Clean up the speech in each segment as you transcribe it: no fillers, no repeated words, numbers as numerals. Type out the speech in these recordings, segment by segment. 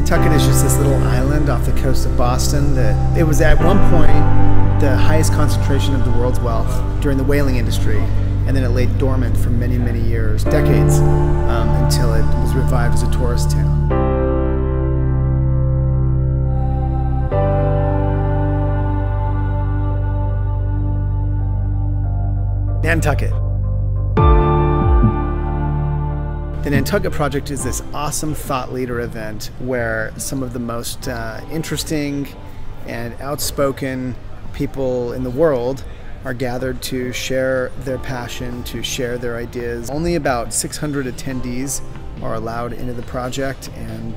Nantucket is just this little island off the coast of Boston that it was at one point the highest concentration of the world's wealth during the whaling industry, and then it lay dormant for many, many years, decades, until it was revived as a tourist town. Nantucket. The Nantucket Project is this awesome thought leader event where some of the most interesting and outspoken people in the world are gathered to share their passion, to share their ideas. Only about 600 attendees are allowed into the project, and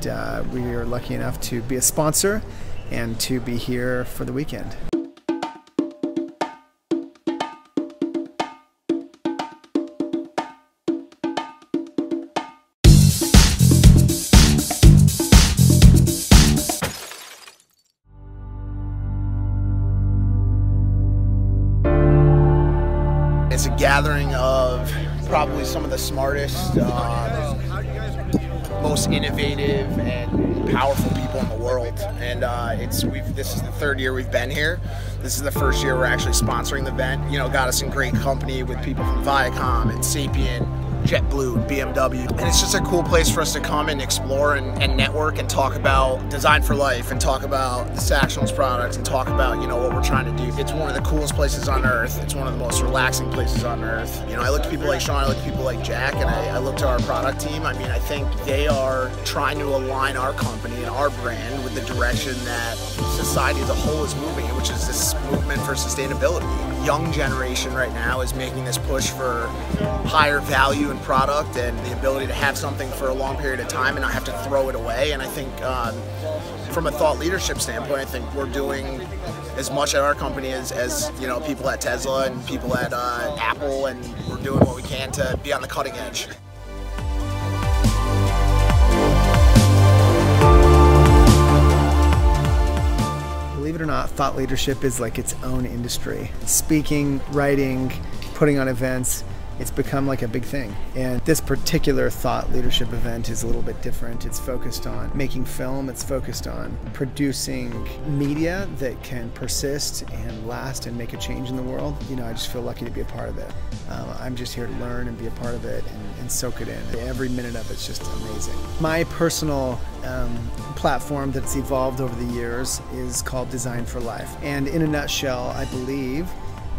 we are lucky enough to be a sponsor and to be here for the weekend. It's a gathering of probably some of the smartest, most innovative and powerful people in the world. And this is the third year we've been here. This is the first year we're actually sponsoring the event. You know, got us in great company with people from Viacom and Sapient, JetBlue, and BMW. And it's just a cool place for us to come and explore and network and talk about design for life and talk about the Sactionals products and talk about, you know, what we're trying to do. It's one of the coolest places on earth. It's one of the most relaxing places on earth. You know, I look at people like Shawn, I look at people like Jack, and I look to our product team. I mean, I think they are trying to align our company and our brand with the direction that society as a whole is moving in, which is this movement for sustainability. Young generation right now is making this push for higher value in product and the ability to have something for a long period of time and not have to throw it away. And I think from a thought leadership standpoint, I think we're doing as much at our company as you know, people at Tesla and people at Apple, and we're doing what we can to be on the cutting edge. Believe it or not, thought leadership is like its own industry. Speaking, writing, putting on events, it's become like a big thing. And this particular thought leadership event is a little bit different. It's focused on making film, it's focused on producing media that can persist and last and make a change in the world. You know, I just feel lucky to be a part of it. I'm just here to learn and be a part of it and soak it in. Every minute of it's just amazing. My personal platform that's evolved over the years is called Design for Life. And in a nutshell, I believe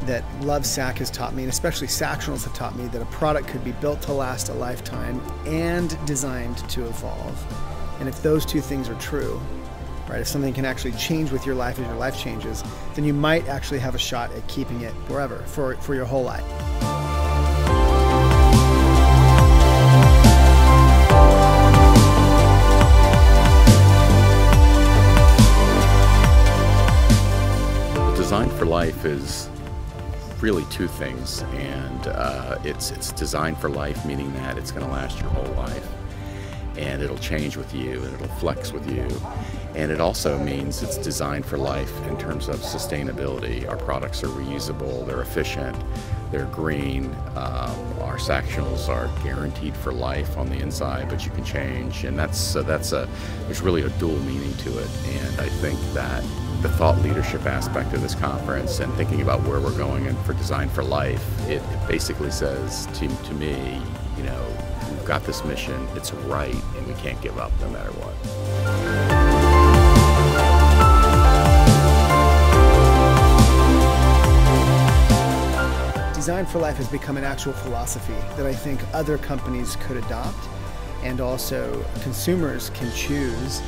that LOVESAC has taught me, and especially Sactionals have taught me, that a product could be built to last a lifetime and designed to evolve. And if those two things are true, right, if something can actually change with your life as your life changes, then you might actually have a shot at keeping it forever, for your whole life. Design for Life is really two things, and it's designed for life, meaning that it's going to last your whole life, and it'll change with you, and it'll flex with you. And it also means it's designed for life in terms of sustainability. Our products are reusable, they're efficient, they're green. Our Sactionals are guaranteed for life on the inside, but you can change, and there's really a dual meaning to it. And I think that the thought leadership aspect of this conference and thinking about where we're going and for Design for Life, it basically says to me, you know, we've got this mission, it's right, and we can't give up no matter what. Design for Life has become an actual philosophy that I think other companies could adopt, and also consumers can choose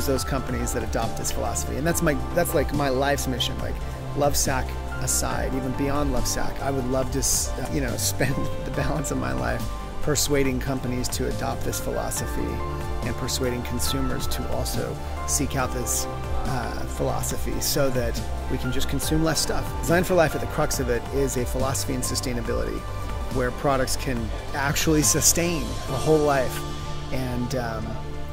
those companies that adopt this philosophy. And that's like my life's mission. Like LOVESAC aside, even beyond LOVESAC, I would love to spend the balance of my life persuading companies to adopt this philosophy and persuading consumers to also seek out this philosophy so that we can just consume less stuff. Design for Life, at the crux of it, is a philosophy in sustainability, where products can actually sustain a whole life. And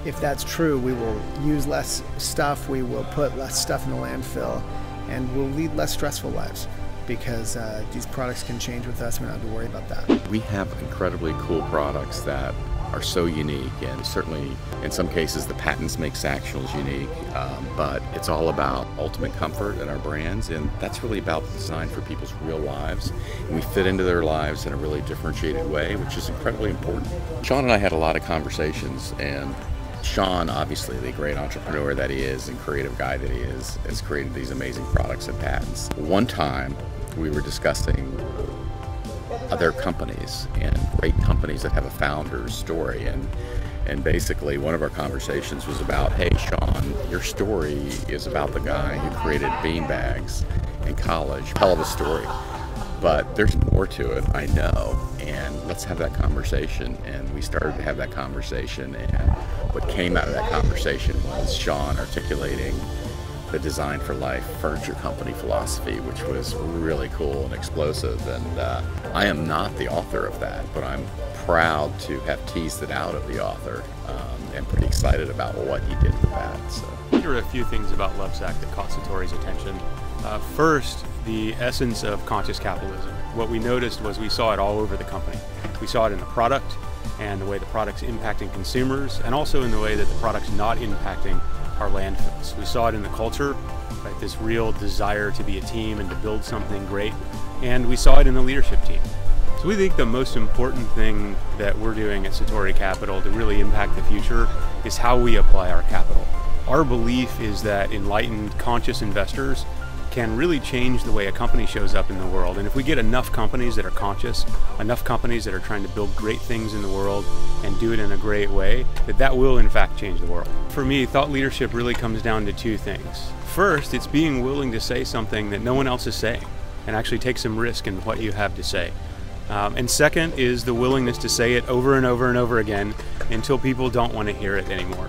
if that's true, we will use less stuff, we will put less stuff in the landfill, and we'll lead less stressful lives, because these products can change with us. We don't have to worry about that. We have incredibly cool products that are so unique, and certainly in some cases the patents make Sactionals unique, but it's all about ultimate comfort in our brands, and that's really about the design for people's real lives. And we fit into their lives in a really differentiated way, which is incredibly important. Shawn and I had a lot of conversations, and Shawn, obviously the great entrepreneur that he is and creative guy that he is, has created these amazing products and patents. One time we were discussing other companies and great companies that have a founder's story, and basically one of our conversations was about, hey Shawn, your story is about the guy who created beanbags in college. Hell of a story, but there's more to it, I know, and let's have that conversation. And we started to have that conversation, and what came out of that conversation was Shawn articulating the Design for Life furniture company philosophy, which was really cool and explosive. And I am not the author of that, but I'm proud to have teased it out of the author, and pretty excited about what he did with that. So. There are a few things about LOVESAC that caught Satori's attention. First, the essence of conscious capitalism. What we noticed was we saw it all over the company. We saw it in the product and the way the product's impacting consumers, and also in the way that the product's not impacting our landfills. We saw it in the culture, right, this real desire to be a team and to build something great, and we saw it in the leadership team. So we think the most important thing that we're doing at Satori Capital to really impact the future is how we apply our capital. Our belief is that enlightened, conscious investors can really change the way a company shows up in the world. And if we get enough companies that are conscious, enough companies that are trying to build great things in the world and do it in a great way, that will in fact change the world. For me, thought leadership really comes down to two things. First, it's being willing to say something that no one else is saying and actually take some risk in what you have to say. And second is the willingness to say it over and over and over again until people don't want to hear it anymore.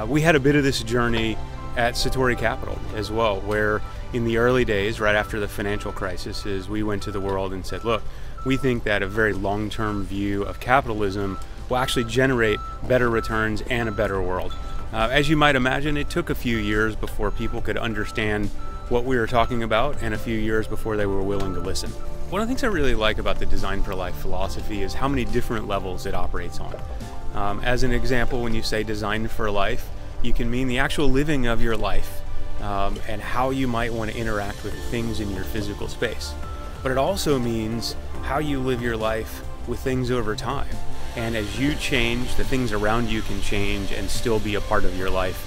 We had a bit of this journey at Satori Capital as well, where in the early days, right after the financial crisis, we went to the world and said, look, we think that a very long-term view of capitalism will actually generate better returns and a better world. As you might imagine, it took a few years before people could understand what we were talking about, and a few years before they were willing to listen. One of the things I really like about the Design for Life philosophy is how many different levels it operates on. As an example, when you say Design for Life, you can mean the actual living of your life, and how you might want to interact with things in your physical space. But it also means how you live your life with things over time. And as you change, the things around you can change and still be a part of your life.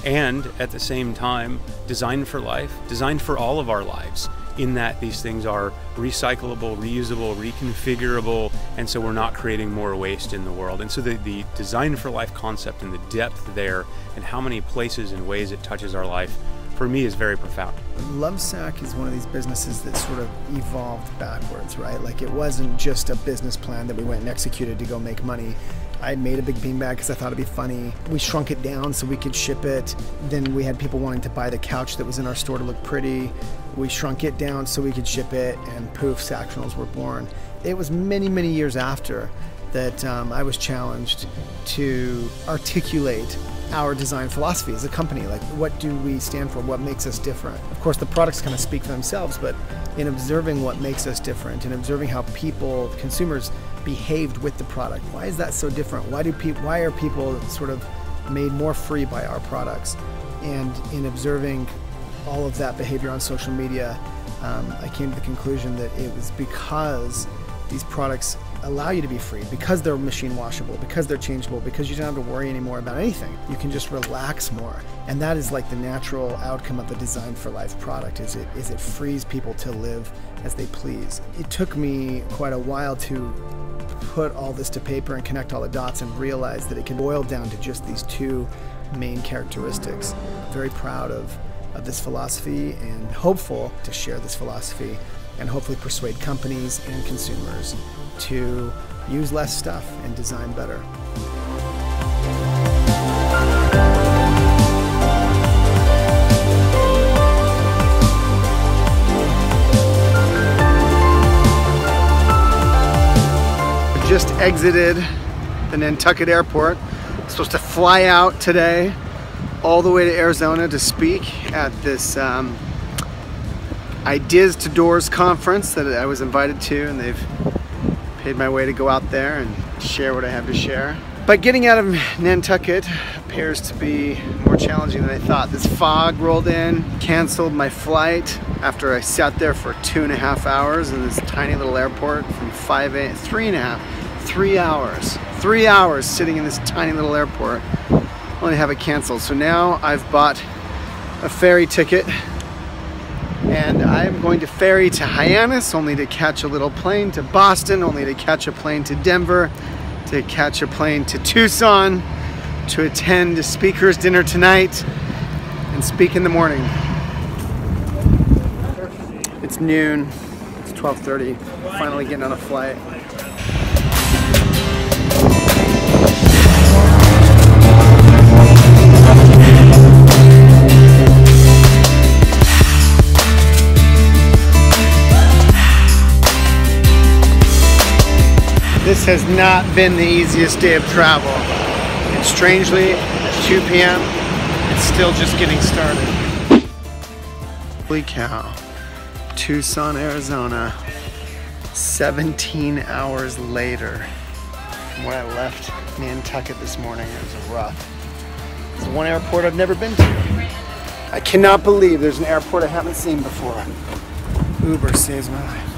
And at the same time, Design for Life, designed for all of our lives, in that these things are recyclable, reusable, reconfigurable, and so we're not creating more waste in the world. And so the Design for Life concept and the depth there and how many places and ways it touches our life, for me, is very profound. LOVESAC is one of these businesses that sort of evolved backwards, right? Like, it wasn't just a business plan that we went and executed to go make money. I made a big beanbag because I thought it'd be funny. We shrunk it down so we could ship it. Then we had people wanting to buy the couch that was in our store to look pretty. We shrunk it down so we could ship it, and poof, Sactionals were born. It was many, many years after that I was challenged to articulate our design philosophy as a company. Like, what do we stand for? What makes us different? Of course, the products kind of speak for themselves, but in observing what makes us different and observing how people, consumers, behaved with the product, why is that so different? Why are people sort of made more free by our products? And in observing all of that behavior on social media, I came to the conclusion that it was because these products allow you to be free, because they're machine washable, because they're changeable, because you don't have to worry anymore about anything. You can just relax more. And that is like the natural outcome of the Design for Life product, is it frees people to live as they please. It took me quite a while to put all this to paper and connect all the dots and realize that it can boil down to just these two main characteristics. I'm very proud of this philosophy and hopeful to share this philosophy and hopefully persuade companies and consumers to use less stuff and design better. Just exited the Nantucket airport. I'm supposed to fly out today all the way to Arizona to speak at this Ideas to Doors conference that I was invited to, and they've paid my way to go out there and share what I have to share. But getting out of Nantucket appears to be more challenging than I thought. This fog rolled in, canceled my flight after I sat there for 2.5 hours in this tiny little airport from 5 a.m. 3 hours. 3 hours sitting in this tiny little airport, only to have it canceled. So now I've bought a ferry ticket and I'm going to ferry to Hyannis, only to catch a little plane to Boston, only to catch a plane to Denver, to catch a plane to Tucson, to attend a speaker's dinner tonight and speak in the morning. It's noon, it's 12:30, finally getting on a flight. This has not been the easiest day of travel. And strangely, at 2 p.m., it's still just getting started. Holy cow. Tucson, Arizona, 17 hours later from when I left Nantucket this morning. It was rough. It's one airport I've never been to. I cannot believe there's an airport I haven't seen before. Uber saves my life.